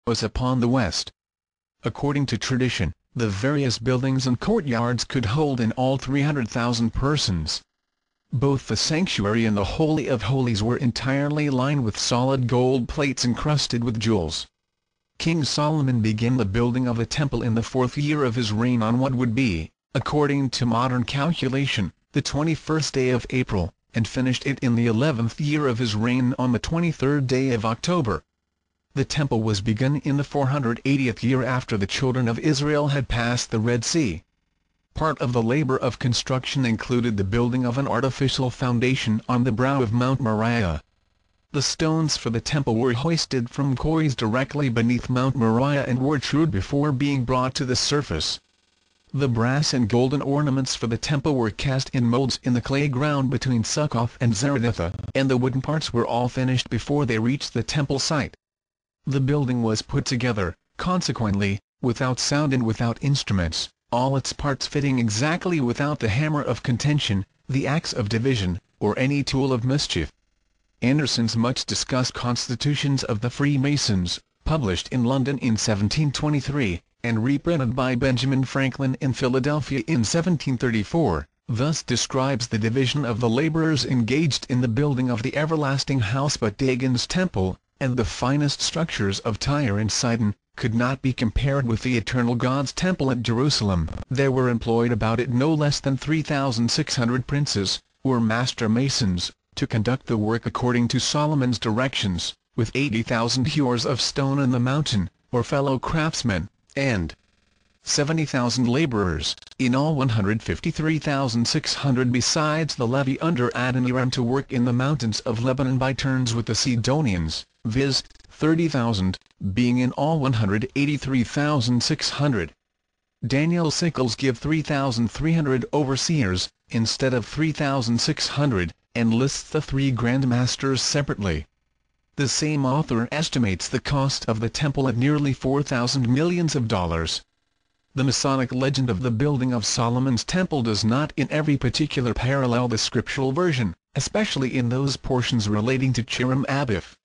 was upon the west. According to tradition, the various buildings and courtyards could hold in all 300,000 persons. Both the sanctuary and the Holy of Holies were entirely lined with solid gold plates encrusted with jewels. King Solomon began the building of the temple in the 4th year of his reign on what would be, according to modern calculation, the 21st day of April, and finished it in the 11th year of his reign on the 23rd day of October. The temple was begun in the 480th year after the children of Israel had passed the Red Sea. Part of the labor of construction included the building of an artificial foundation on the brow of Mount Moriah. The stones for the temple were hoisted from quarries directly beneath Mount Moriah and were trued before being brought to the surface. The brass and golden ornaments for the temple were cast in molds in the clay ground between Succoth and Zeradath, and the wooden parts were all finished before they reached the temple site. The building was put together, consequently, without sound and without instruments, all its parts fitting exactly without the hammer of contention, the axe of division, or any tool of mischief. Anderson's much-discussed Constitutions of the Freemasons, published in London in 1723, and reprinted by Benjamin Franklin in Philadelphia in 1734, thus describes the division of the laborers engaged in the building of the everlasting house. But Dagon's temple, and the finest structures of Tyre and Sidon, could not be compared with the eternal God's temple at Jerusalem. There were employed about it no less than 3,600 princes, or master masons, to conduct the work according to Solomon's directions, with 80,000 hewers of stone in the mountain, or fellow craftsmen, and 70,000 laborers, in all 153,600 besides the levy under Adoniram to work in the mountains of Lebanon by turns with the Sidonians, viz., 30,000, being in all 183,600. Daniel's sickles give 3,300 overseers, instead of 3,600, and lists the 3 grand masters separately. The same author estimates the cost of the temple at nearly $4,000 million. The Masonic legend of the building of Solomon's temple does not in every particular parallel the scriptural version, especially in those portions relating to Cheram-Abif.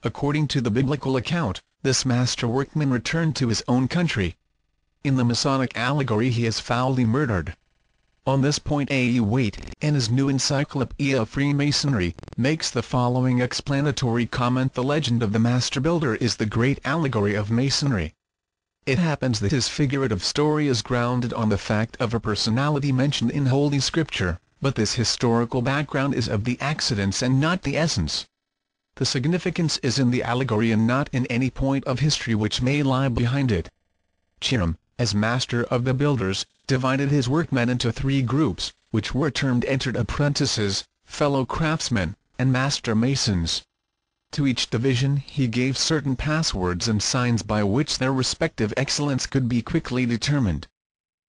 According to the biblical account, this master workman returned to his own country. In the Masonic allegory he is foully murdered. On this point A. Waite, in his new Encyclopedia of Freemasonry, makes the following explanatory comment: the legend of the Master Builder is the great allegory of Masonry. It happens that his figurative story is grounded on the fact of a personality mentioned in Holy Scripture, but this historical background is of the accidents and not the essence. The significance is in the allegory and not in any point of history which may lie behind it. Cheram, as master of the builders, divided his workmen into 3 groups, which were termed entered apprentices, fellow craftsmen, and master masons. To each division he gave certain passwords and signs by which their respective excellence could be quickly determined.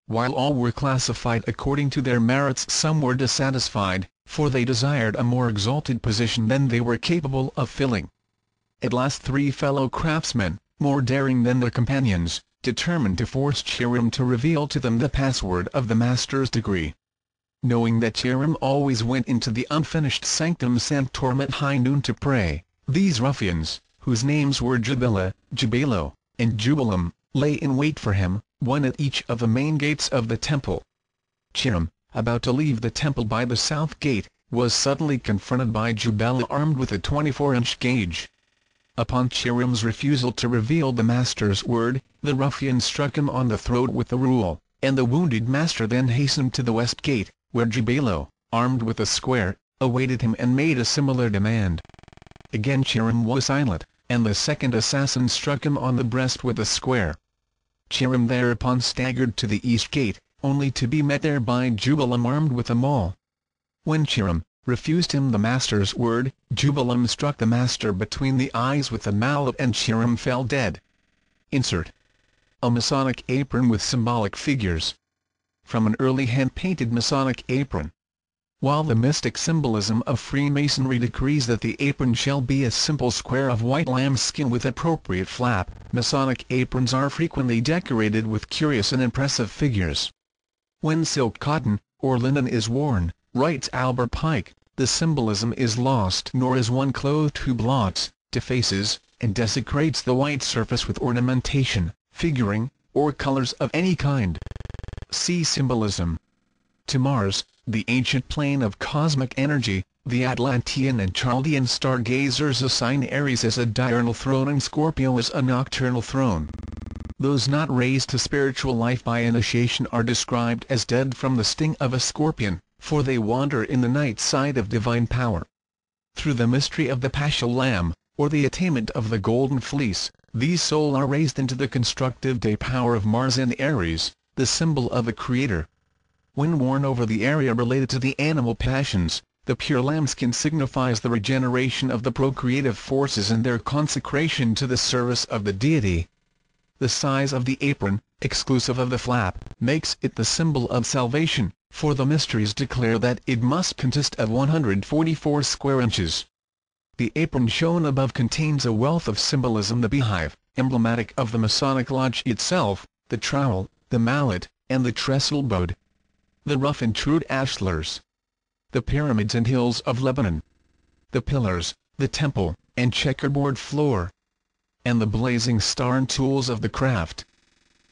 While all were classified according to their merits, some were dissatisfied, for they desired a more exalted position than they were capable of filling. At last 3 fellow craftsmen, more daring than their companions, determined to force Cheram to reveal to them the password of the master's degree. Knowing that Cheram always went into the unfinished sanctum sanctorum at high noon to pray, these ruffians, whose names were Jubila, Jubilo, and Jubilam, lay in wait for him, one at each of the main gates of the temple. Cheram, about to leave the temple by the south gate, was suddenly confronted by Jubila armed with a 24-inch gauge. Upon Cheram's refusal to reveal the master's word, the ruffian struck him on the throat with the rule, and the wounded master then hastened to the west gate, where Jubilo, armed with a square, awaited him and made a similar demand. Again Cheram was silent, and the second assassin struck him on the breast with a square. Cheram thereupon staggered to the east gate, only to be met there by Jubilam armed with a maul. When Cheram refused him the master's word, Jubilam struck the master between the eyes with a mallet and Cheram fell dead. Insert a Masonic apron with symbolic figures. From an early hand-painted Masonic apron. While the mystic symbolism of Freemasonry decrees that the apron shall be a simple square of white lambskin with appropriate flap, Masonic aprons are frequently decorated with curious and impressive figures. When silk, cotton, or linen is worn, writes Albert Pike, the symbolism is lost, nor is one clothed who blots, defaces, and desecrates the white surface with ornamentation, figuring, or colors of any kind. See symbolism. To Mars, the ancient plane of cosmic energy, the Atlantean and Chaldean stargazers assign Aries as a diurnal throne and Scorpio as a nocturnal throne. Those not raised to spiritual life by initiation are described as dead from the sting of a scorpion, for they wander in the night side of divine power. Through the mystery of the Paschal Lamb, or the attainment of the Golden Fleece, these souls are raised into the constructive day power of Mars and Aries, the symbol of the Creator. When worn over the area related to the animal passions, the pure lambskin signifies the regeneration of the procreative forces and their consecration to the service of the deity. The size of the apron, exclusive of the flap, makes it the symbol of salvation, for the mysteries declare that it must consist of 144 square inches. The apron shown above contains a wealth of symbolism: the beehive, emblematic of the Masonic Lodge itself, the trowel, the mallet, and the trestle bowed. The rough and true ashlars. The pyramids and hills of Lebanon. The pillars, the temple, and checkerboard floor. And the blazing star and tools of the craft.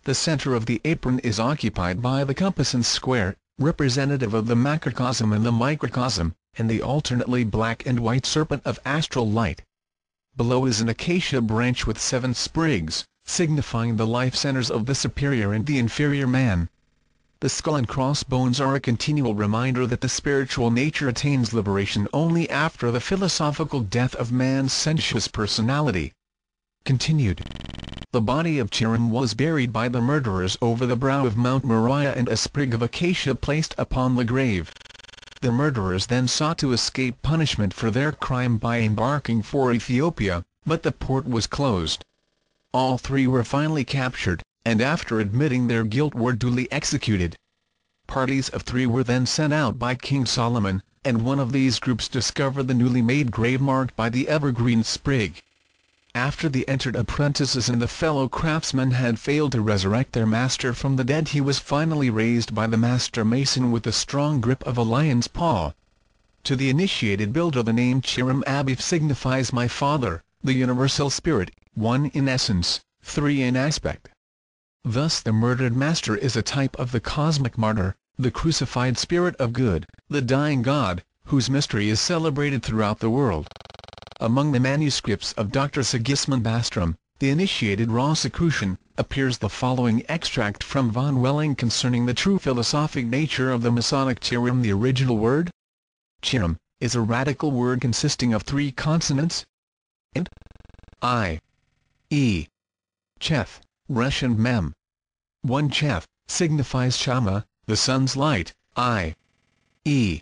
The center of the apron is occupied by the compass and square, representative of the macrocosm and the microcosm, and the alternately black and white serpent of astral light. Below is an acacia branch with 7 sprigs, signifying the life centers of the superior and the inferior man. The skull and crossbones are a continual reminder that the spiritual nature attains liberation only after the philosophical death of man's sensuous personality. Continued. The body of Chiram was buried by the murderers over the brow of Mount Moriah and a sprig of acacia placed upon the grave. The murderers then sought to escape punishment for their crime by embarking for Ethiopia, but the port was closed. All 3 were finally captured, and after admitting their guilt were duly executed. Parties of 3 were then sent out by King Solomon, and one of these groups discovered the newly made grave marked by the evergreen sprig. After the entered apprentices and the fellow craftsmen had failed to resurrect their master from the dead, he was finally raised by the master mason with the strong grip of a lion's paw. To the initiated builder the name Chiram Abif signifies my father, the universal spirit, 1 in essence, 3 in aspect. Thus the murdered master is a type of the cosmic martyr, the crucified spirit of good, the dying God, whose mystery is celebrated throughout the world. Among the manuscripts of Dr. Sigismund Bastrom, the initiated Rosicrucian, appears the following extract from von Welling concerning the true philosophic nature of the Masonic Chiram. The original word, Chiram, is a radical word consisting of 3 consonants, and I, E, Cheth, Resh and Mem. 1 Cheth signifies Shama, the sun's light, I, E,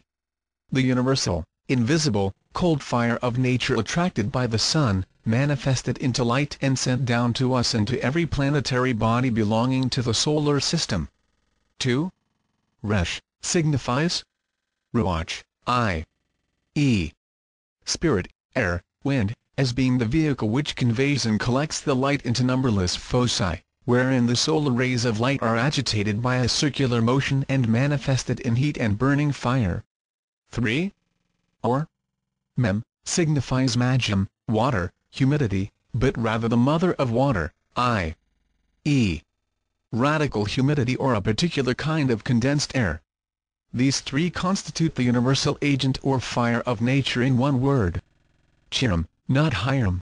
the universal, invisible, cold fire of nature attracted by the sun, manifested into light and sent down to us and to every planetary body belonging to the solar system. 2. Resh signifies Ruach, I, E, spirit, air, wind, as being the vehicle which conveys and collects the light into numberless foci, wherein the solar rays of light are agitated by a circular motion and manifested in heat and burning fire. 3. Or Mem signifies Majum, water, humidity, but rather the mother of water, I, E, radical humidity or a particular kind of condensed air. These 3 constitute the universal agent or fire of nature in one word. Chiram, not Hiram.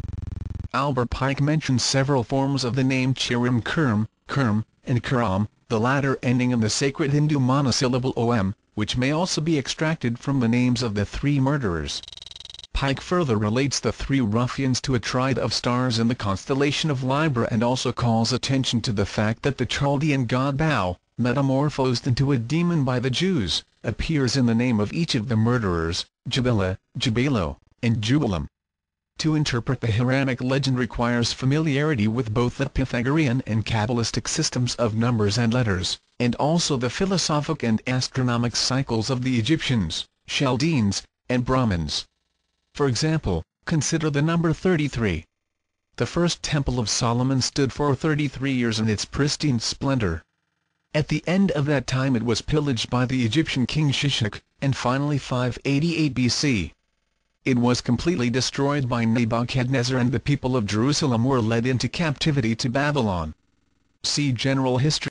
Albert Pike mentions several forms of the name Chiram: Kurm, Kurm, and Kuram, the latter ending in the sacred Hindu monosyllable Om, which may also be extracted from the names of the 3 murderers. Pike further relates the 3 ruffians to a triad of stars in the constellation of Libra and also calls attention to the fact that the Chaldean god Bao, metamorphosed into a demon by the Jews, appears in the name of each of the murderers, Jabila, Jabalo, and Jubilam. To interpret the Hiranic legend requires familiarity with both the Pythagorean and Kabbalistic systems of numbers and letters, and also the philosophic and astronomic cycles of the Egyptians, Chaldeans, and Brahmins. For example, consider the number 33. The first Temple of Solomon stood for 33 years in its pristine splendor. At the end of that time it was pillaged by the Egyptian king Shishak, and finally 588 BC. it was completely destroyed by Nebuchadnezzar and the people of Jerusalem were led into captivity to Babylon. See General History.